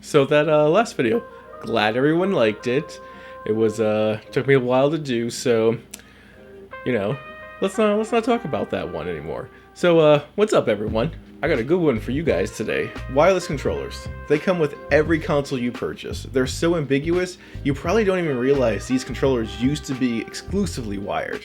So that last video, glad everyone liked it. It was took me a while to do, so let's not talk about that one anymore. So what's up everyone? I got a good one for you guys today. Wireless controllers. They come with every console you purchase. They're so ambiguous, you probably don't even realize these controllers used to be exclusively wired.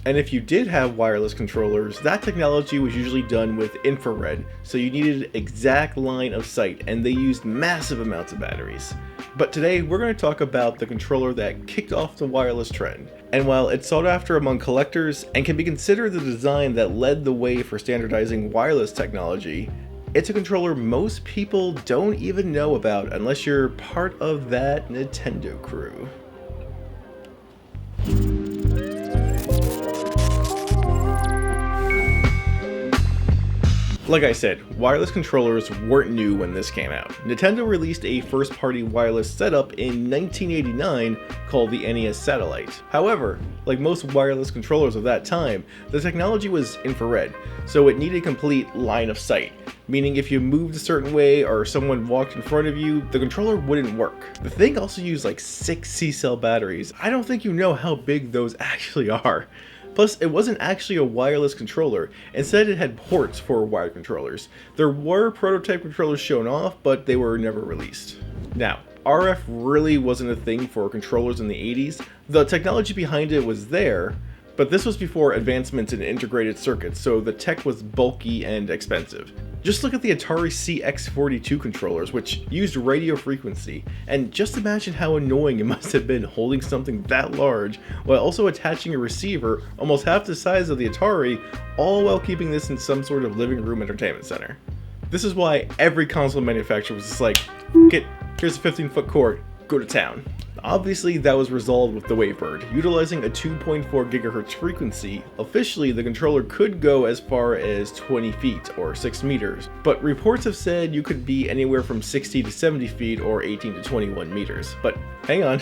And if you did have wireless controllers, that technology was usually done with infrared, so you needed exact line of sight, and they used massive amounts of batteries. But today, we're going to talk about the controller that kicked off the wireless trend. And while it's sought after among collectors, and can be considered the design that led the way for standardizing wireless technology, it's a controller most people don't even know about unless you're part of that Nintendo crew. Like I said, wireless controllers weren't new when this came out. Nintendo released a first-party wireless setup in 1989 called the NES Satellite. However, like most wireless controllers of that time, the technology was infrared, so it needed complete line of sight, meaning if you moved a certain way or someone walked in front of you, the controller wouldn't work. The thing also used like 6 C-cell batteries. I don't think you know how big those actually are. Plus, it wasn't actually a wireless controller. Instead, it had ports for wired controllers. There were prototype controllers shown off, but they were never released. Now, RF really wasn't a thing for controllers in the 80s. The technology behind it was there, but this was before advancements in integrated circuits, so the tech was bulky and expensive. Just look at the Atari CX42 controllers, which used radio frequency, and just imagine how annoying it must have been holding something that large while also attaching a receiver almost half the size of the Atari, all while keeping this in some sort of living room entertainment center. This is why every console manufacturer was just like, "F it, here's a 15-foot cord, go to town." Obviously, that was resolved with the WaveBird. Utilizing a 2.4 GHz frequency, officially the controller could go as far as 20 feet or 6 meters, but reports have said you could be anywhere from 60 to 70 feet or 18 to 21 meters. But hang on,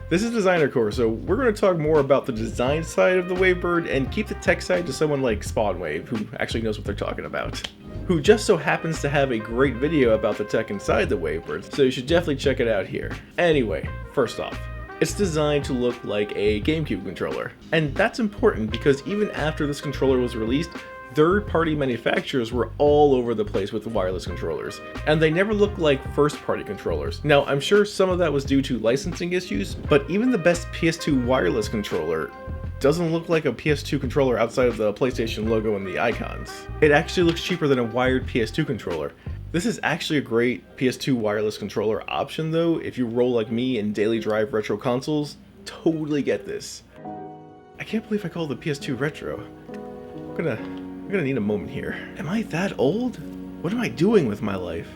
this is DesignerCore, so we're going to talk more about the design side of the WaveBird and keep the tech side to someone like SpawnWave, who actually knows what they're talking about, who just so happens to have a great video about the tech inside the WaveBird, so you should definitely check it out here. Anyway, first off, it's designed to look like a GameCube controller. And that's important because even after this controller was released, third-party manufacturers were all over the place with the wireless controllers, and they never looked like first-party controllers. Now, I'm sure some of that was due to licensing issues, but even the best PS2 wireless controller doesn't look like a PS2 controller outside of the PlayStation logo and the icons. It actually looks cheaper than a wired PS2 controller. This is actually a great PS2 wireless controller option though. If you roll like me and daily drive retro consoles, totally get this. I can't believe I called the PS2 retro. I'm gonna need a moment here. Am I that old? What am I doing with my life?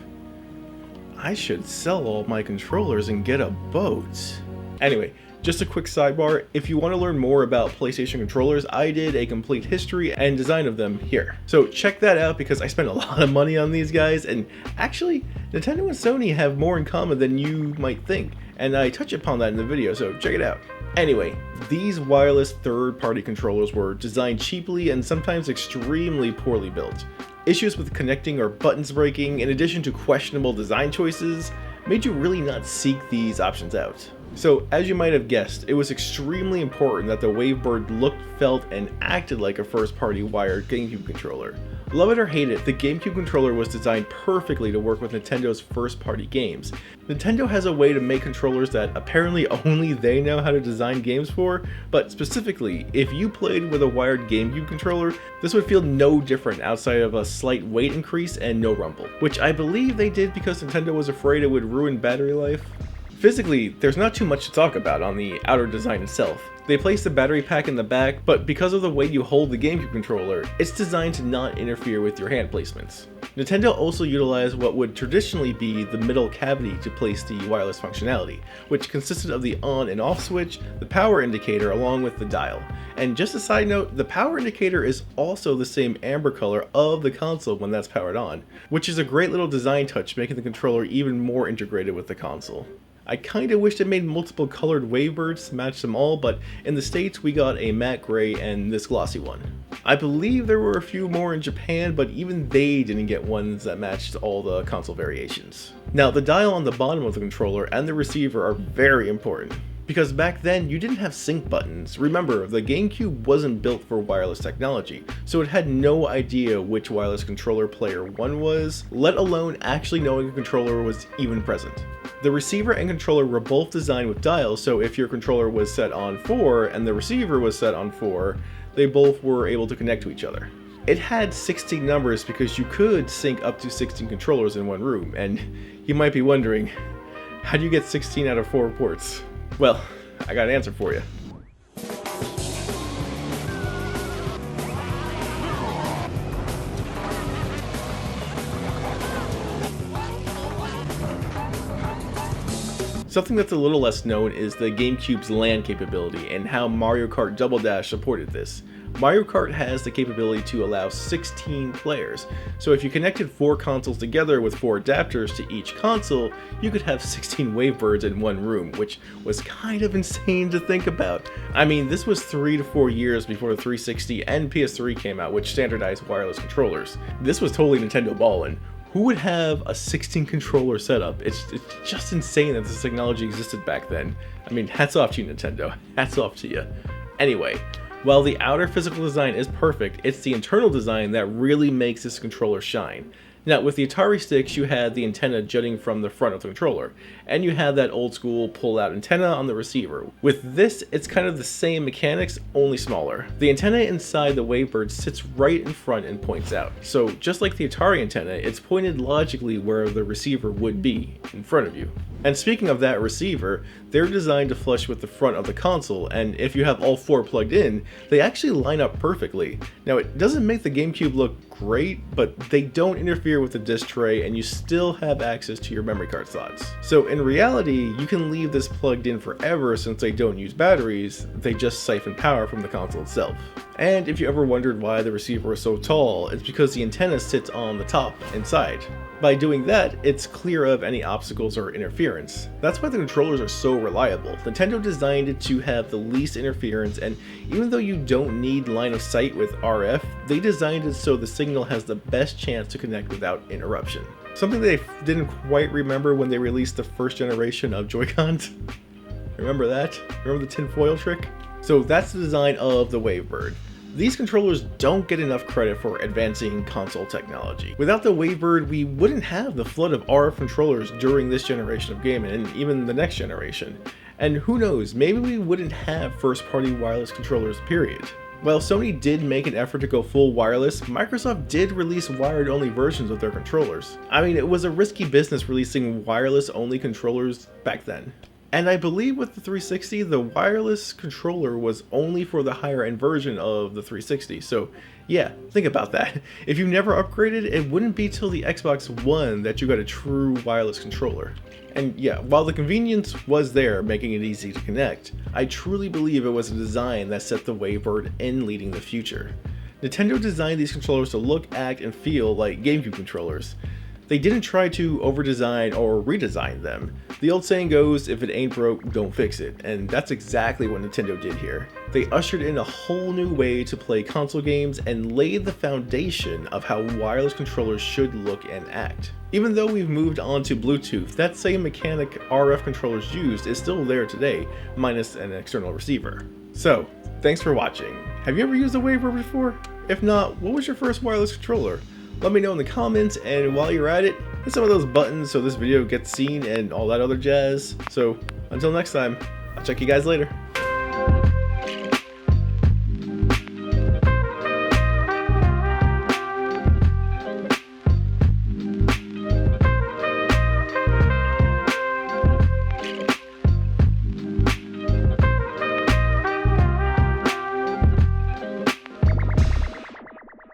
I should sell all my controllers and get a boat. Anyway, just a quick sidebar, if you want to learn more about PlayStation controllers, I did a complete history and design of them here. So check that out because I spent a lot of money on these guys, and actually, Nintendo and Sony have more in common than you might think, and I touch upon that in the video, so check it out. Anyway, these wireless third-party controllers were designed cheaply and sometimes extremely poorly built. Issues with connecting or buttons breaking, in addition to questionable design choices, made you really not seek these options out. So, as you might have guessed, it was extremely important that the WaveBird looked, felt, and acted like a first-party wired GameCube controller. Love it or hate it, the GameCube controller was designed perfectly to work with Nintendo's first-party games. Nintendo has a way to make controllers that apparently only they know how to design games for, but specifically, if you played with a wired GameCube controller, this would feel no different outside of a slight weight increase and no rumble, which I believe they did because Nintendo was afraid it would ruin battery life. Physically, there's not too much to talk about on the outer design itself. They place the battery pack in the back, but because of the way you hold the GameCube controller, it's designed to not interfere with your hand placements. Nintendo also utilized what would traditionally be the middle cavity to place the wireless functionality, which consisted of the on and off switch, the power indicator, along with the dial. And just a side note, the power indicator is also the same amber color of the console when that's powered on, which is a great little design touch, making the controller even more integrated with the console. I kinda wished it made multiple colored WaveBirds to match them all, but in the States we got a matte gray and this glossy one. I believe there were a few more in Japan, but even they didn't get ones that matched all the console variations. Now, the dial on the bottom of the controller and the receiver are very important, because back then you didn't have sync buttons. Remember, the GameCube wasn't built for wireless technology, so it had no idea which wireless controller player 1 was, let alone actually knowing a controller was even present. The receiver and controller were both designed with dials, so if your controller was set on 4 and the receiver was set on 4, they both were able to connect to each other. It had 16 numbers because you could sync up to 16 controllers in one room, and you might be wondering, how do you get 16 out of 4 ports? Well, I got an answer for you. Something that's a little less known is the GameCube's LAN capability and how Mario Kart Double Dash supported this. Mario Kart has the capability to allow 16 players, so if you connected 4 consoles together with 4 adapters to each console, you could have 16 WaveBirds in one room, which was kind of insane to think about. I mean, this was 3 to 4 years before the 360 and PS3 came out, which standardized wireless controllers. This was totally Nintendo ballin'. Who would have a 16 controller setup? It's just insane that this technology existed back then. I mean, hats off to you, Nintendo. Hats off to you. Anyway, while the outer physical design is perfect, it's the internal design that really makes this controller shine. Now, with the Atari sticks, you had the antenna jutting from the front of the controller, and you had that old school pull-out antenna on the receiver. With this, it's kind of the same mechanics, only smaller. The antenna inside the WaveBird sits right in front and points out. So just like the Atari antenna, it's pointed logically where the receiver would be, in front of you. And speaking of that receiver, they're designed to flush with the front of the console, and if you have all 4 plugged in, they actually line up perfectly. Now, it doesn't make the GameCube look great, but they don't interfere with the disc tray and you still have access to your memory card slots. So in reality, you can leave this plugged in forever since they don't use batteries, they just siphon power from the console itself. And if you ever wondered why the receiver is so tall, it's because the antenna sits on the top inside. By doing that, it's clear of any obstacles or interference. That's why the controllers are so reliable. Nintendo designed it to have the least interference, and even though you don't need line of sight with RF, they designed it so the signal has the best chance to connect without interruption. Something they didn't quite remember when they released the first generation of Joy-Cons. Remember that? Remember the tinfoil trick? So that's the design of the WaveBird. These controllers don't get enough credit for advancing console technology. Without the WaveBird, we wouldn't have the flood of RF controllers during this generation of gaming and even the next generation. And who knows, maybe we wouldn't have first-party wireless controllers, period. While Sony did make an effort to go full wireless, Microsoft did release wired-only versions of their controllers. I mean, it was a risky business releasing wireless-only controllers back then. And I believe with the 360, the wireless controller was only for the higher end version of the 360. So yeah, think about that. If you never upgraded, it wouldn't be till the Xbox One that you got a true wireless controller. And yeah, while the convenience was there, making it easy to connect, I truly believe it was a design that set the WaveBird in leading the future. Nintendo designed these controllers to look, act, and feel like GameCube controllers. They didn't try to over-design or redesign them. The old saying goes, if it ain't broke, don't fix it, and that's exactly what Nintendo did here. They ushered in a whole new way to play console games and laid the foundation of how wireless controllers should look and act. Even though we've moved on to Bluetooth, that same mechanic RF controllers used is still there today, minus an external receiver. So, thanks for watching. Have you ever used a WaveBird before? If not, what was your first wireless controller? Let me know in the comments, and while you're at it, hit some of those buttons so this video gets seen and all that other jazz. So, until next time, I'll check you guys later.